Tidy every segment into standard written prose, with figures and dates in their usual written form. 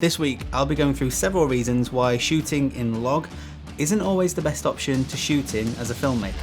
This week, I'll be going through several reasons why shooting in log isn't always the best option to shoot in as a filmmaker.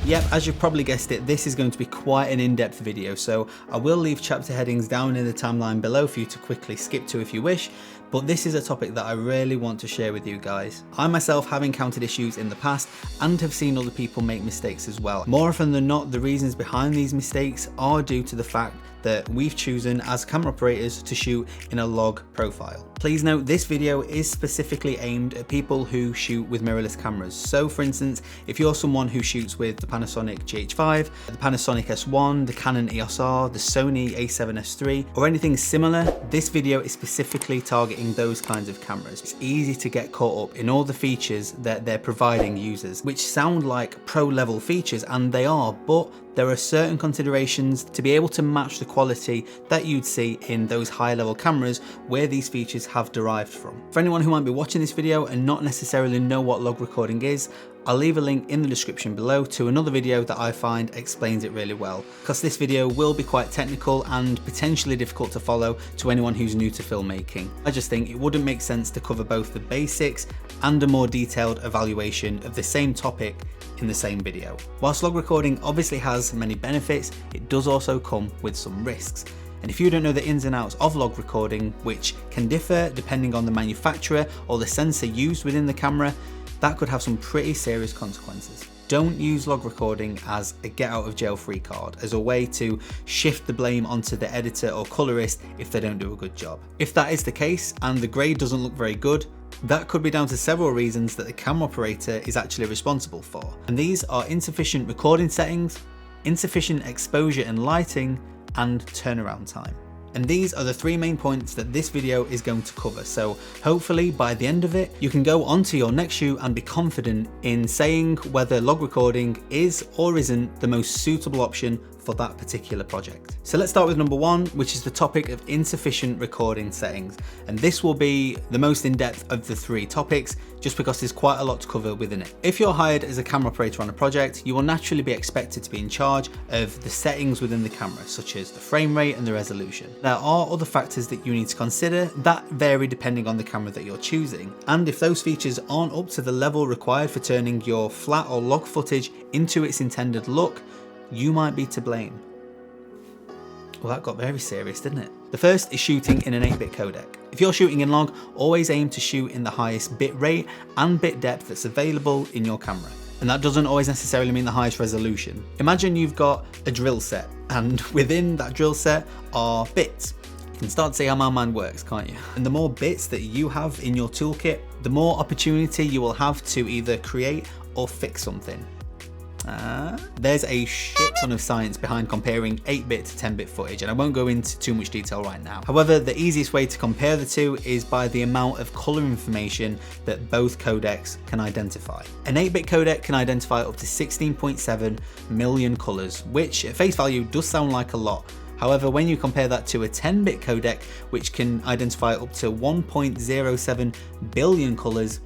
Yep, as you've probably guessed it, this is going to be quite an in-depth video, so I will leave chapter headings down in the timeline below for you to quickly skip to if you wish, but this is a topic that I really want to share with you guys. I myself have encountered issues in the past and have seen other people make mistakes as well. More often than not, the reasons behind these mistakes are due to the fact that we've chosen as camera operators to shoot in a log profile. Please note this video is specifically aimed at people who shoot with mirrorless cameras. So for instance, if you're someone who shoots with the Panasonic GH5, the Panasonic S1, the Canon EOS R, the Sony a7S III, or anything similar, this video is specifically targeting those kinds of cameras. It's easy to get caught up in all the features that they're providing users, which sound like pro level features, and they are, but there are certain considerations to be able to match the quality that you'd see in those high level cameras where these features have derived from. For anyone who might be watching this video and not necessarily know what log recording is, I'll leave a link in the description below to another video that I find explains it really well, because this video will be quite technical and potentially difficult to follow to anyone who's new to filmmaking. I just think it wouldn't make sense to cover both the basics and a more detailed evaluation of the same topic in the same video. Whilst log recording obviously has many benefits, it does also come with some risks. And if you don't know the ins and outs of log recording, which can differ depending on the manufacturer or the sensor used within the camera, that could have some pretty serious consequences. Don't use log recording as a get out of jail free card, as a way to shift the blame onto the editor or colorist if they don't do a good job. If that is the case and the grade doesn't look very good, that could be down to several reasons that the camera operator is actually responsible for. And these are insufficient recording settings, insufficient exposure and lighting, and turnaround time. And these are the three main points that this video is going to cover. So hopefully by the end of it, you can go on to your next shoot and be confident in saying whether log recording is or isn't the most suitable option for that particular project. So let's start with number one, which is the topic of insufficient recording settings. And this will be the most in-depth of the three topics, just because there's quite a lot to cover within it. If you're hired as a camera operator on a project, you will naturally be expected to be in charge of the settings within the camera, such as the frame rate and the resolution. There are other factors that you need to consider that vary depending on the camera that you're choosing. And if those features aren't up to the level required for turning your flat or log footage into its intended look, you might be to blame. Well, that got very serious, didn't it? The first is shooting in an 8-bit codec. If you're shooting in log, always aim to shoot in the highest bit rate and bit depth that's available in your camera. And that doesn't always necessarily mean the highest resolution. Imagine you've got a drill set, and within that drill set are bits. You can start to see how my mind works, can't you? And the more bits that you have in your toolkit, the more opportunity you will have to either create or fix something. There's a shit ton of science behind comparing 8-bit to 10-bit footage, and I won't go into too much detail right now. However, the easiest way to compare the two is by the amount of color information that both codecs can identify. An 8-bit codec can identify up to 16.7 million colors, which at face value does sound like a lot. However, when you compare that to a 10-bit codec, which can identify up to 1.07 billion colors,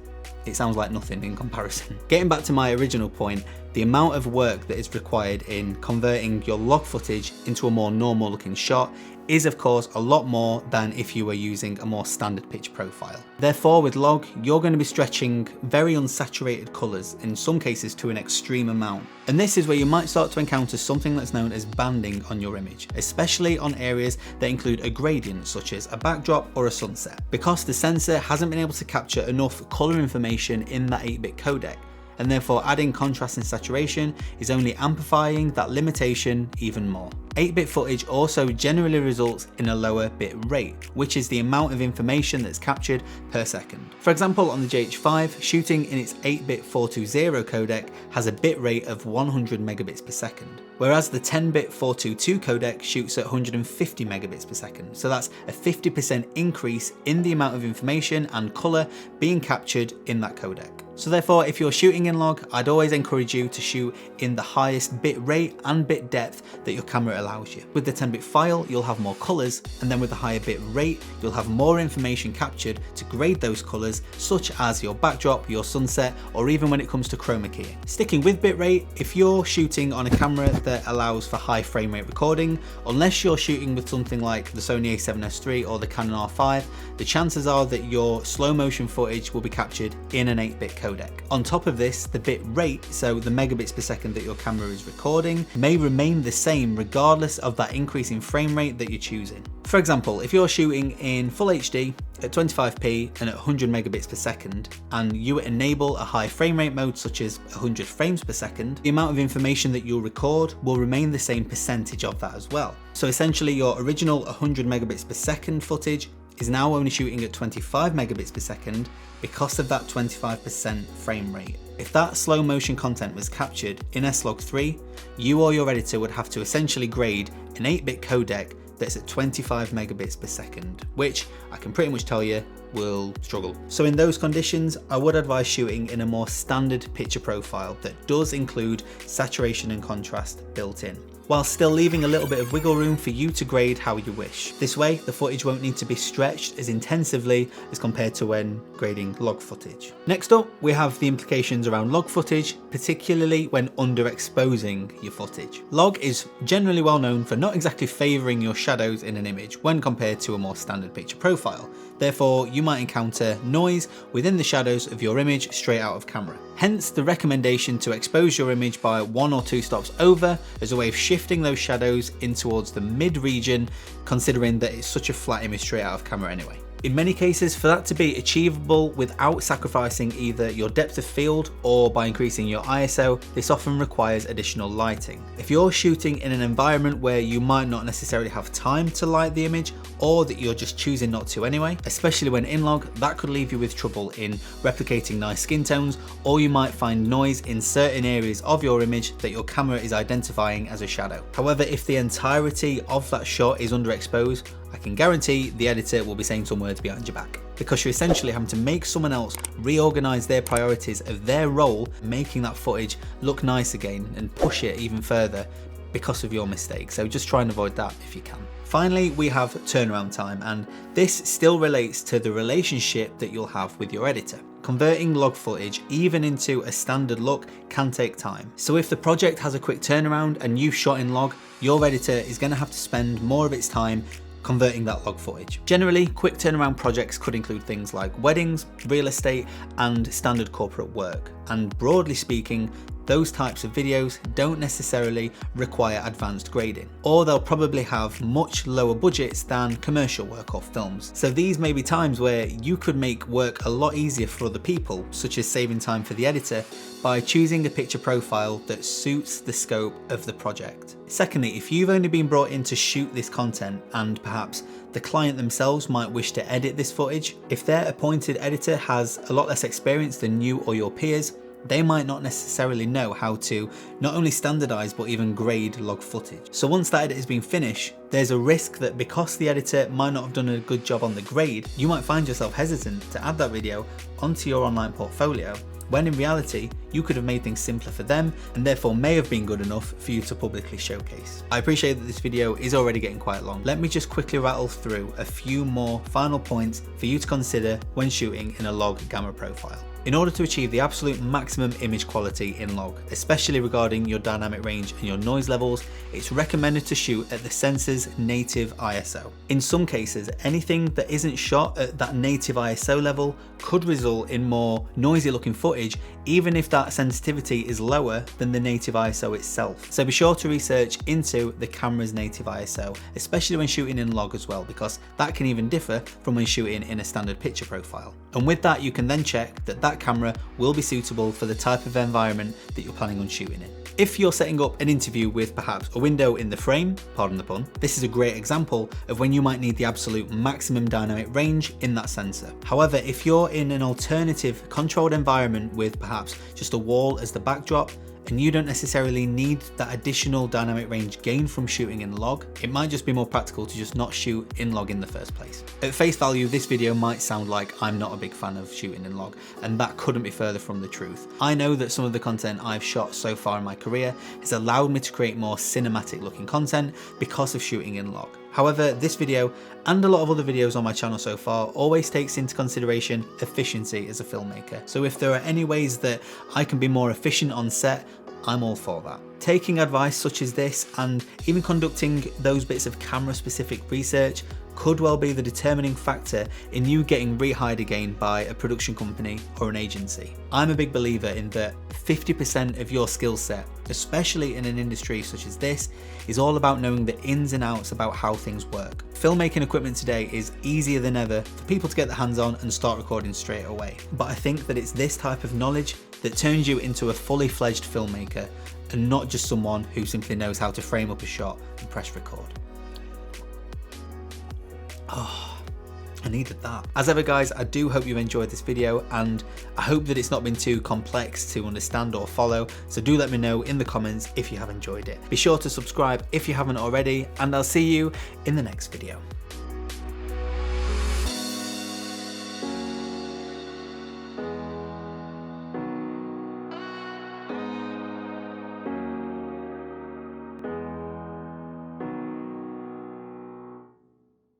it sounds like nothing in comparison. Getting back to my original point, the amount of work that is required in converting your log footage into a more normal looking shot is of course a lot more than if you were using a more standard pitch profile. Therefore, with log, you're going to be stretching very unsaturated colors, in some cases to an extreme amount. And this is where you might start to encounter something that's known as banding on your image, especially on areas that include a gradient, such as a backdrop or a sunset, because the sensor hasn't been able to capture enough color information in that 8-bit codec. And therefore adding contrast and saturation is only amplifying that limitation even more. 8-bit footage also generally results in a lower bit rate, which is the amount of information that's captured per second. For example, on the GH5, shooting in its 8-bit 420 codec has a bit rate of 100 megabits per second, whereas the 10-bit 422 codec shoots at 150 megabits per second. So that's a 50% increase in the amount of information and color being captured in that codec. So therefore, if you're shooting in log, I'd always encourage you to shoot in the highest bit rate and bit depth that your camera allows you. With the 10-bit file, you'll have more colors, and then with the higher bit rate, you'll have more information captured to grade those colors, such as your backdrop, your sunset, or even when it comes to chroma keying. Sticking with bitrate, if you're shooting on a camera that allows for high frame rate recording, unless you're shooting with something like the Sony a7S III or the Canon R5, the chances are that your slow motion footage will be captured in an 8-bit codec. On top of this, the bit rate, so the megabits per second that your camera is recording, may remain the same regardless of that increase in frame rate that you're choosing. For example, if you're shooting in full HD at 25p and at 100 megabits per second, and you enable a high frame rate mode such as 100 frames per second, the amount of information that you'll record will remain the same percentage of that as well. So essentially your original 100 megabits per second footage is now only shooting at 25 megabits per second because of that 25% frame rate. If that slow motion content was captured in S-Log3, you or your editor would have to essentially grade an 8-bit codec that's at 25 megabits per second, which I can pretty much tell you will struggle. So in those conditions, I would advise shooting in a more standard picture profile that does include saturation and contrast built in, while still leaving a little bit of wiggle room for you to grade how you wish. This way, the footage won't need to be stretched as intensively as compared to when grading log footage. Next up, we have the implications around log footage, particularly when underexposing your footage. Log is generally well known for not exactly favouring your shadows in an image when compared to a more standard picture profile. Therefore, you might encounter noise within the shadows of your image straight out of camera. Hence the recommendation to expose your image by 1 or 2 stops over as a way of shifting those shadows in towards the mid region, considering that it's such a flat image straight out of camera anyway. In many cases, for that to be achievable without sacrificing either your depth of field or by increasing your ISO, this often requires additional lighting. If you're shooting in an environment where you might not necessarily have time to light the image, or that you're just choosing not to anyway, especially when in log, that could leave you with trouble in replicating nice skin tones, or you might find noise in certain areas of your image that your camera is identifying as a shadow. However, if the entirety of that shot is underexposed, I can guarantee the editor will be saying some words behind your back, because you're essentially having to make someone else reorganize their priorities of their role, making that footage look nice again and push it even further because of your mistake. So just try and avoid that if you can. Finally, we have turnaround time, and this still relates to the relationship that you'll have with your editor. Converting log footage even into a standard look can take time. So if the project has a quick turnaround and you've shot in log, your editor is going to have to spend more of its time converting that log footage. Generally, quick turnaround projects could include things like weddings, real estate, and standard corporate work. And broadly speaking, those types of videos don't necessarily require advanced grading, or they'll probably have much lower budgets than commercial work or films. So these may be times where you could make work a lot easier for other people, such as saving time for the editor, by choosing a picture profile that suits the scope of the project. Secondly, if you've only been brought in to shoot this content and perhaps the client themselves might wish to edit this footage, if their appointed editor has a lot less experience than you or your peers, they might not necessarily know how to not only standardize but even grade log footage. So once that edit has been finished, there's a risk that because the editor might not have done a good job on the grade, you might find yourself hesitant to add that video onto your online portfolio, when in reality, you could have made things simpler for them and therefore may have been good enough for you to publicly showcase. I appreciate that this video is already getting quite long. Let me just quickly rattle through a few more final points for you to consider when shooting in a log gamma profile. In order to achieve the absolute maximum image quality in log, especially regarding your dynamic range and your noise levels, it's recommended to shoot at the sensor's native ISO. In some cases, anything that isn't shot at that native ISO level could result in more noisy looking footage, even if that sensitivity is lower than the native ISO itself. So be sure to research into the camera's native ISO, especially when shooting in log as well, because that can even differ from when shooting in a standard picture profile. And with that, you can then check that that camera will be suitable for the type of environment that you're planning on shooting in. If you're setting up an interview with perhaps a window in the frame, pardon the pun, this is a great example of when you might need the absolute maximum dynamic range in that sensor. However, if you're in an alternative controlled environment with perhaps just a wall as the backdrop, and you don't necessarily need that additional dynamic range gain from shooting in log. It might just be more practical to just not shoot in log in the first place. At face value, this video might sound like I'm not a big fan of shooting in log, and that couldn't be further from the truth. I know that some of the content I've shot so far in my career has allowed me to create more cinematic looking content because of shooting in log. However, this video and a lot of other videos on my channel so far always takes into consideration efficiency as a filmmaker. So if there are any ways that I can be more efficient on set, I'm all for that. Taking advice such as this and even conducting those bits of camera specific research could well be the determining factor in you getting rehired again by a production company or an agency. I'm a big believer in that 50% of your skill set, especially in an industry such as this, is all about knowing the ins and outs about how things work. Filmmaking equipment today is easier than ever for people to get their hands on and start recording straight away. But I think that it's this type of knowledge that turns you into a fully fledged filmmaker and not just someone who simply knows how to frame up a shot and press record. Oh, I needed that. As ever guys, I do hope you enjoyed this video, and I hope that it's not been too complex to understand or follow, so do let me know in the comments if you have enjoyed it. Be sure to subscribe if you haven't already, and I'll see you in the next video.